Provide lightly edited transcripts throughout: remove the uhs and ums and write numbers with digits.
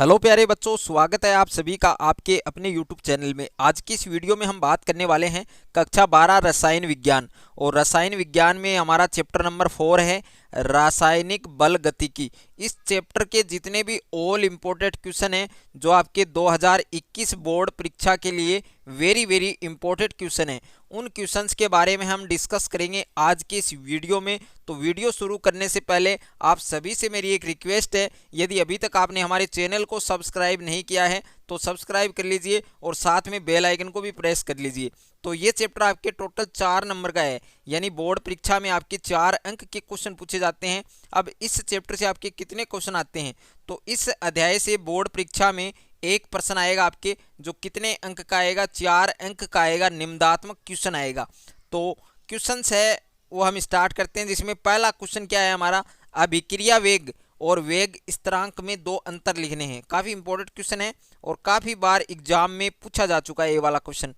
Hello प्यारे बच्चों, स्वागत है आप सभी का आपके अपने यूट्यूब चैनल में। आज की इस वीडियो में हम बात करने वाले हैं कक्षा 12 रसायन विज्ञान। और रसायन विज्ञान में हमारा चैप्टर नंबर 4 है रासायनिक बल गतिकी। इस चैप्टर के जितने भी ऑल इम्पोर्टेंट क्वेश्चन हैं जो आपके 2021 बोर्ड परीक्षा के लिए वेरी इंपॉर्टेंट क्वेश्चन हैं, उन क्वेश्चंस के बारे में हम डिस्कस करेंगे आज के इस वीडियो में। तो वीडियो शुरू करने से पहले आप सभी से मेरी एक रिक्वेस्ट है, यदि अभी तक आपने हमारे चैनल को सब्सक्राइब नहीं किया है तो सब्सक्राइब कर लीजिए और साथ में बेल आइकन को भी प्रेस कर लीजिए। तो ये चैप्टर आपके टोटल 4 नंबर का है, यानी बोर्ड परीक्षा में आपके 4 अंक के क्वेश्चन पूछे जाते हैं। अब इस चैप्टर से आपके कितने क्वेश्चन आते हैं, तो इस अध्याय से बोर्ड परीक्षा में एक प्रश्न आएगा आपके, जो कितने अंक का आएगा, 4 अंक का आएगा, निम्नात्मक क्वेश्चन आएगा। तो क्वेश्चन है वो हम स्टार्ट करते हैं, जिसमें पहला क्वेश्चन क्या है हमारा, अभिक्रिया वेग और वेग स्थिरांक में 2 अंतर लिखने हैं। काफ़ी इंपॉर्टेंट क्वेश्चन है और काफ़ी बार एग्जाम में पूछा जा चुका है ये वाला क्वेश्चन।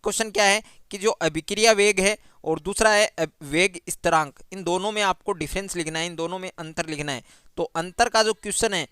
क्वेश्चन क्या है कि जो अभिक्रिया वेग है और दूसरा है वेग स्थिरांक, इन दोनों में आपको डिफरेंस लिखना है, इन दोनों में अंतर लिखना है। तो अंतर का जो क्वेश्चन है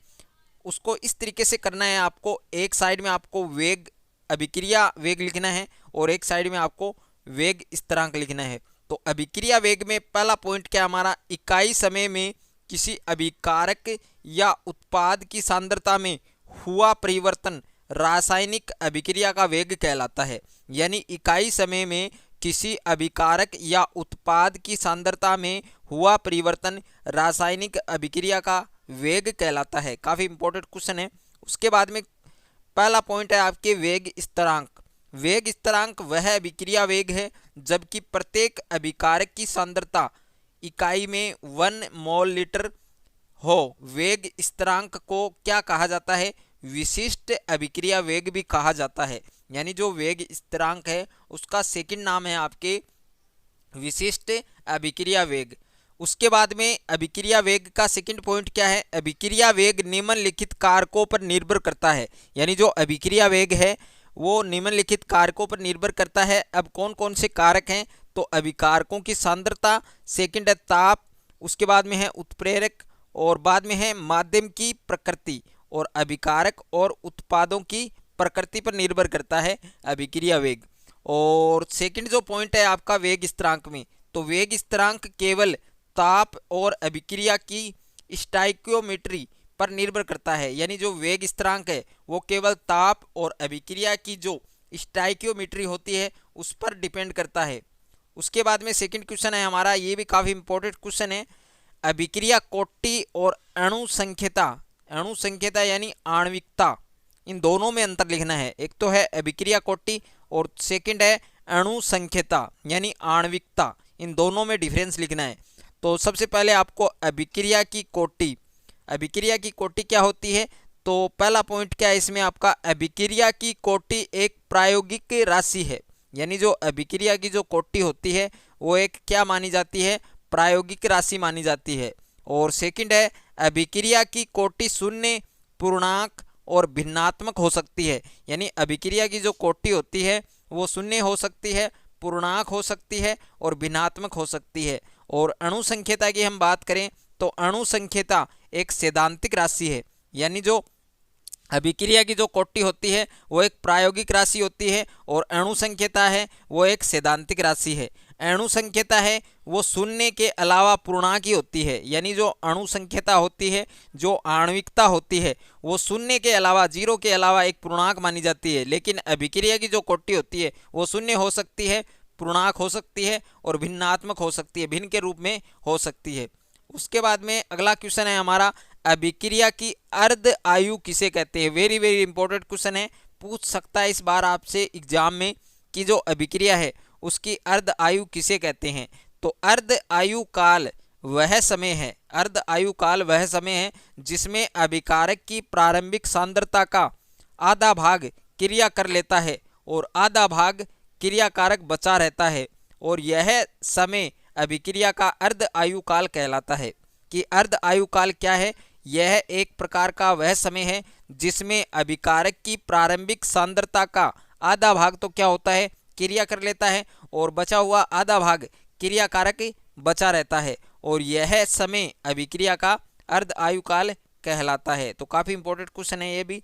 उसको इस तरीके से करना है आपको, एक साइड में आपको वेग अभिक्रिया वेग लिखना है और एक साइड में आपको वेग स्थिरांक लिखना है। तो अभिक्रिया वेग में पहला पॉइंट क्या हमारा, इकाई समय में किसी अभिकारक या उत्पाद की सांद्रता में हुआ परिवर्तन रासायनिक अभिक्रिया का वेग कहलाता है। यानी इकाई समय में किसी अभिकारक या उत्पाद की सांद्रता में हुआ परिवर्तन रासायनिक अभिक्रिया का वेग कहलाता है। काफ़ी इंपॉर्टेंट क्वेश्चन है। उसके बाद में पहला पॉइंट है आपके वेग स्थिरांक। वेग स्थिरांक वह अभिक्रिया वेग है जबकि प्रत्येक अभिकारक की सांद्रता इकाई में 1 मोल लीटर हो। वेग स्थिरांक को क्या कहा जाता है, विशिष्ट अभिक्रिया वेग भी कहा जाता है। यानी जो वेग स्थिरांक है उसका सेकंड नाम है आपके विशिष्ट अभिक्रिया वेग। उसके बाद में अभिक्रिया वेग का सेकंड पॉइंट क्या है, अभिक्रिया वेग निम्नलिखित कारकों पर निर्भर करता है। यानी जो अभिक्रिया वेग है वो निम्नलिखित कारकों पर निर्भर करता है। अब कौन कौन से कारक हैं, तो अभिकारकों की सांद्रता, सेकंड है ताप, उसके बाद में है उत्प्रेरक और बाद में है माध्यम की प्रकृति, और अभिकारक और उत्पादों की प्रकृति पर निर्भर करता है अभिक्रिया वेग। और सेकंड जो पॉइंट है आपका वेग स्थिरांक में, तो वेग स्थिरांक केवल ताप और अभिक्रिया की स्टाइकियोमेट्री पर निर्भर करता है। यानी जो वेग स्थिरांक है वो केवल ताप और अभिक्रिया की जो स्टाइकियोमेट्री होती है उस पर डिपेंड करता है। उसके बाद में सेकंड क्वेश्चन है हमारा, ये भी काफ़ी इंपॉर्टेंट क्वेश्चन है, अभिक्रिया कोटि और अणु संख्यता यानी आणविकता, इन दोनों में अंतर लिखना है। एक तो है अभिक्रिया कोटि और सेकंड है अणु संख्यता यानी आणविकता, इन दोनों में डिफरेंस लिखना है। तो सबसे पहले आपको अभिक्रिया की कोटि क्या होती है, तो पहला पॉइंट क्या है इसमें आपका, अभिक्रिया की कोटि एक प्रायोगिक राशि है। यानी जो अभिक्रिया की जो कोटि होती है वो एक क्या मानी जाती है, प्रायोगिक राशि मानी जाती है। और सेकंड है अभिक्रिया की कोटि शून्य, पूर्णांक और भिन्नात्मक हो सकती है। यानी अभिक्रिया की जो कोटि होती है वो शून्य हो सकती है, पूर्णांक हो सकती है और भिन्नात्मक हो सकती है। और अणु संख्यता की हम बात करें तो अणु संख्यता एक सैद्धांतिक राशि है। यानी जो अभिक्रिया की जो कोटि होती है वो एक प्रायोगिक राशि होती है और अणु संख्यता है वो एक सैद्धांतिक राशि है। अणु संख्यता है वो शून्य के अलावा पूर्णांक ही होती है। यानी जो अणु संख्यता होती है, जो आणविकता होती है वो शून्य के अलावा, 0 के अलावा एक पूर्णांक मानी जाती है। लेकिन अभिक्रिया की जो कोटि होती है वो शून्य हो सकती है, पूर्णांक हो सकती है और भिन्नात्मक हो सकती है, भिन्न के रूप में हो सकती है। उसके बाद में अगला क्वेश्चन है हमारा, अभिक्रिया की अर्ध आयु किसे कहते हैं। वेरी इंपॉर्टेंट क्वेश्चन है, पूछ सकता है इस बार आपसे एग्जाम में कि जो अभिक्रिया है उसकी अर्ध आयु किसे कहते हैं। तो अर्ध आयु काल वह समय है जिसमें अभिकारक की प्रारंभिक सांद्रता का आधा भाग क्रिया कर लेता है और आधा भाग क्रियाकारक बचा रहता है, और यह समय अभिक्रिया का अर्ध आयु काल कहलाता है। कि अर्ध आयु काल क्या है, यह एक प्रकार का वह समय है जिसमें अभिकारक की प्रारंभिक सांद्रता का आधा भाग तो क्या होता है, क्रिया कर लेता है और बचा हुआ आधा भाग क्रियाकारक बचा रहता है, और यह समय अभिक्रिया का अर्ध आयु काल कहलाता है। तो काफ़ी इंपॉर्टेंट क्वेश्चन है ये भी।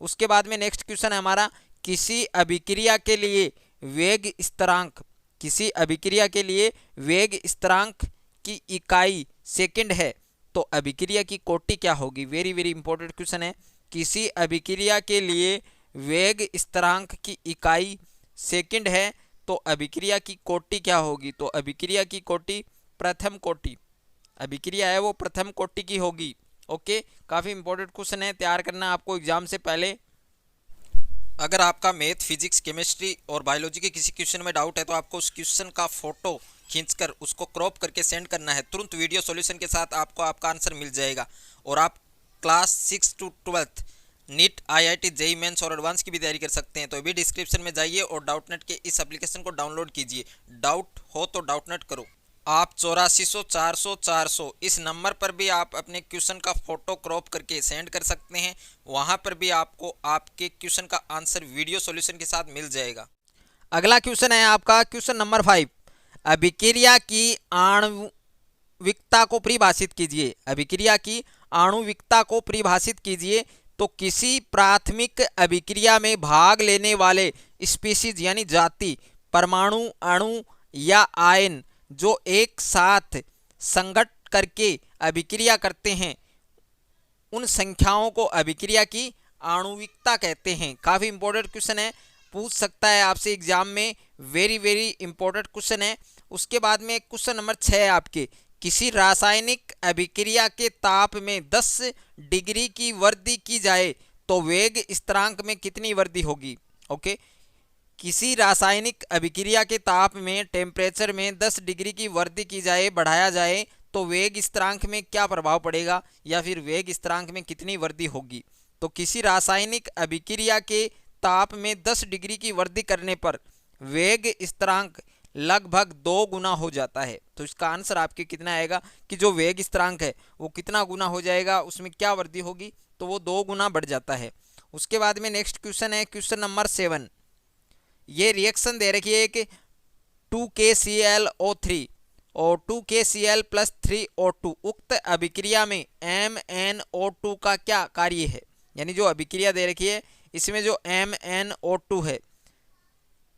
उसके बाद में नेक्स्ट क्वेश्चन है हमारा, किसी अभिक्रिया के लिए वेग स्थिरांक, किसी अभिक्रिया के लिए वेग स्थिरांक की इकाई सेकंड है तो अभिक्रिया की कोटि क्या होगी। वेरी वेरी इंपॉर्टेंट क्वेश्चन है। किसी अभिक्रिया के लिए वेग स्थिरांक की इकाई सेकंड है तो अभिक्रिया की कोटि क्या होगी। तो अभिक्रिया की कोटि प्रथम कोटि, अभिक्रिया है वो प्रथम कोटि की होगी। ओके, काफ़ी इंपॉर्टेंट क्वेश्चन है, तैयार करना आपको एग्जाम से पहले। अगर आपका मैथ, फिजिक्स, केमिस्ट्री और बायोलॉजी के किसी क्वेश्चन में डाउट है तो आपको उस क्वेश्चन का फोटो खींचकर उसको क्रॉप करके सेंड करना है। तुरंत वीडियो सॉल्यूशन के साथ आपको आपका आंसर मिल जाएगा। और आप class 6 to 12 NEET, IIT, JEE mains और एडवांस की भी तैयारी कर सकते हैं। तो अभी डिस्क्रिप्शन में जाइए और डाउटनेट के इस एप्लीकेशन को डाउनलोड कीजिए। डाउट हो तो डाउटनेट करो। आप 8400 400 400 इस नंबर पर भी आप अपने क्वेश्चन का फोटो क्रॉप करके सेंड कर सकते हैं। वहां पर भी आपको आपके क्वेश्चन का आंसर वीडियो सॉल्यूशन के साथ मिल जाएगा। अगला क्वेश्चन है आपका क्वेश्चन नंबर 5, अभिक्रिया की आणविकता को परिभाषित कीजिए। अभिक्रिया की आणविकता को परिभाषित कीजिए। तो किसी प्राथमिक अभिक्रिया में भाग लेने वाले स्पीशीज यानी जाति, परमाणु, अणु या आयन जो एक साथ संगठ करके अभिक्रिया करते हैं उन संख्याओं को अभिक्रिया की आणविकता कहते हैं। काफ़ी इंपॉर्टेंट क्वेश्चन है, पूछ सकता है आपसे एग्जाम में। वेरी वेरी इंपॉर्टेंट क्वेश्चन है। उसके बाद में क्वेश्चन नंबर 6 है आपके, किसी रासायनिक अभिक्रिया के ताप में 10 डिग्री की वृद्धि की जाए तो वेग स्थिरांक में कितनी वृद्धि होगी। ओके, किसी रासायनिक अभिक्रिया के ताप में, टेम्परेचर में 10 डिग्री की वृद्धि की जाए, बढ़ाया जाए तो वेग स्थिरांक में क्या प्रभाव पड़ेगा या फिर वेग स्थिरांक में कितनी वृद्धि होगी। तो किसी रासायनिक अभिक्रिया के ताप में 10 डिग्री की वृद्धि करने पर वेग स्थिरांक लगभग 2 गुना हो जाता है। तो इसका आंसर आपके कितना आएगा कि जो वेग स्थिरांक है वो कितना गुना हो जाएगा, उसमें क्या वृद्धि होगी, तो वो 2 गुना बढ़ जाता है। उसके बाद में नेक्स्ट क्वेश्चन है क्वेश्चन नंबर 7, ये रिएक्शन दे रखी है कि 2KClO3 और 2KCl + 3O2 उक्त अभिक्रिया में MnO2 का क्या कार्य है। यानी जो अभिक्रिया दे रखी है इसमें जो MnO2 है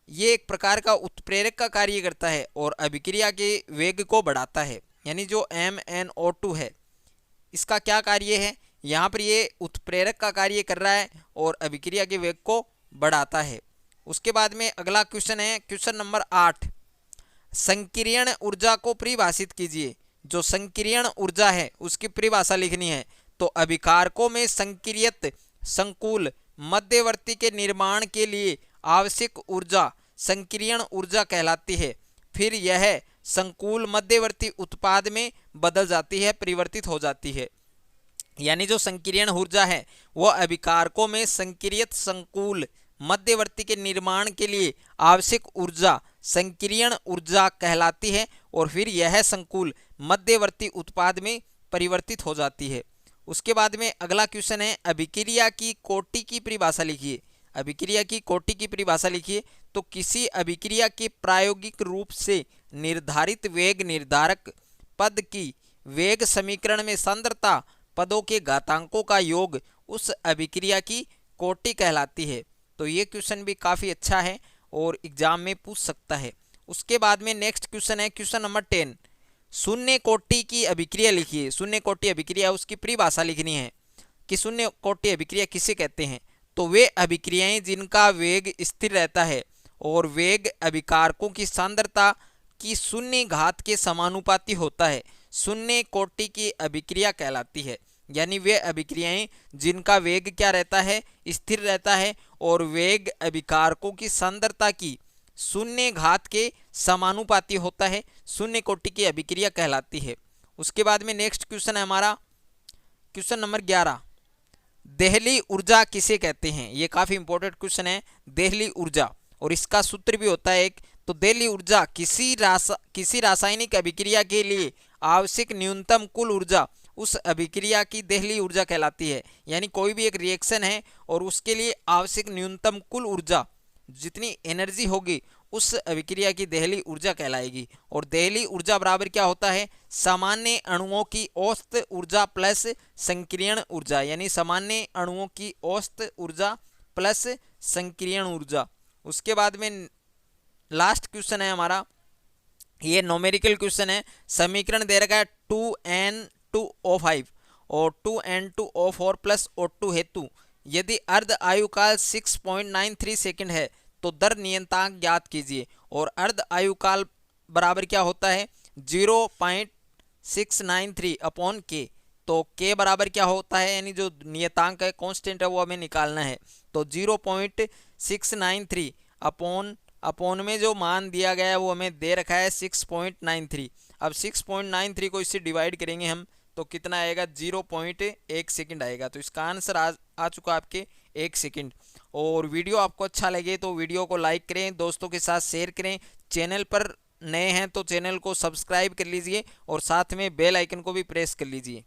ये एक प्रकार का उत्प्रेरक का कार्य करता है और अभिक्रिया के वेग को बढ़ाता है। यानी जो MnO2 है इसका क्या कार्य है, यहाँ पर ये उत्प्रेरक का कार्य कर रहा है और अभिक्रिया के वेग को बढ़ाता है। उसके बाद में अगला क्वेश्चन है क्वेश्चन नंबर 8, संकीर्ण ऊर्जा को परिभाषित कीजिए। जो संकीर्ण ऊर्जा है उसकी परिभाषा लिखनी है। तो अभिकारकों में संक्रियत संकुल मध्यवर्ती के निर्माण के लिए आवश्यक ऊर्जा संकीर्ण ऊर्जा कहलाती है। फिर यह संकुल मध्यवर्ती उत्पाद में बदल जाती है, परिवर्तित हो जाती है। यानी जो संकीर्ण ऊर्जा है वह अभिकारकों में संक्रियत संकुल मध्यवर्ती के निर्माण के लिए आवश्यक ऊर्जा संकीर्ण ऊर्जा कहलाती है और फिर यह संकुल मध्यवर्ती उत्पाद में परिवर्तित हो जाती है। उसके बाद में अगला क्वेश्चन है, अभिक्रिया की कोटि की परिभाषा लिखिए। अभिक्रिया की कोटि की परिभाषा लिखिए। तो किसी अभिक्रिया के प्रायोगिक रूप से निर्धारित वेग निर्धारक पद की वेग समीकरण में सांद्रता पदों के घातांकों का योग उस अभिक्रिया की कोटि कहलाती है। तो ये क्वेश्चन भी काफ़ी अच्छा है और एग्जाम में पूछ सकता है। उसके बाद में नेक्स्ट क्वेश्चन है क्वेश्चन नंबर 10, शून्य कोटि की अभिक्रिया लिखिए। शून्य कोटि अभिक्रिया उसकी परिभाषा लिखनी है कि शून्य कोटि अभिक्रिया किसे कहते हैं। तो वे अभिक्रियाएं जिनका वेग स्थिर रहता है और वेग अभिकारकों की सांद्रता की शून्य घात के समानुपाती होता है, शून्य कोटि की अभिक्रिया कहलाती है। यानी वे अभिक्रियाएं जिनका वेग क्या रहता है, स्थिर रहता है और वेग अभिकारकों की सांद्रता की शून्य घात के समानुपाती होता है, शून्य कोटि की अभिक्रिया कहलाती है। उसके बाद में नेक्स्ट क्वेश्चन है हमारा क्वेश्चन नंबर 11, देहली ऊर्जा किसे कहते हैं। ये काफ़ी इंपॉर्टेंट क्वेश्चन है, देहली ऊर्जा, और इसका सूत्र भी होता है एक। तो देहली ऊर्जा किसी रासायनिक अभिक्रिया के लिए आवश्यक न्यूनतम कुल ऊर्जा उस अभिक्रिया की देहली ऊर्जा कहलाती है। यानी कोई भी एक रिएक्शन है और उसके लिए आवश्यक न्यूनतम कुल ऊर्जा जितनी एनर्जी होगी उस अभिक्रिया की दहली ऊर्जा कहलाएगी। और दहली ऊर्जा बराबर क्या होता है, सामान्य अणुओं की औसत ऊर्जा प्लस संक्रियण ऊर्जा, यानी सामान्य अणुओं की औसत ऊर्जा प्लस संक्रियण ऊर्जा। उसके बाद में लास्ट क्वेश्चन है हमारा, ये नोमेरिकल क्वेश्चन है। समीकरण दे रखा है 2n2O5 और 2n2O4 प्लस O2 हेतु यदि अर्ध आयुकाल 6.93 सेकंड है तो दर नियतांक ज्ञात कीजिए। और अर्ध आयुकाल बराबर क्या होता है, 0.693 अपॉन के। तो के बराबर क्या होता है, यानी जो नियतांक है कांस्टेंट है वो हमें निकालना है। तो 0.693 अपॉन में जो मान दिया गया है वो हमें दे रखा है 6.93। अब 6.93 को इससे डिवाइड करेंगे हम तो कितना आएगा, 0.1 सेकंड आएगा। तो इसका आंसर आ चुका आपके 1 सेकंड। और वीडियो आपको अच्छा लगे तो वीडियो को लाइक करें, दोस्तों के साथ शेयर करें। चैनल पर नए हैं तो चैनल को सब्सक्राइब कर लीजिए और साथ में बेल आइकन को भी प्रेस कर लीजिए।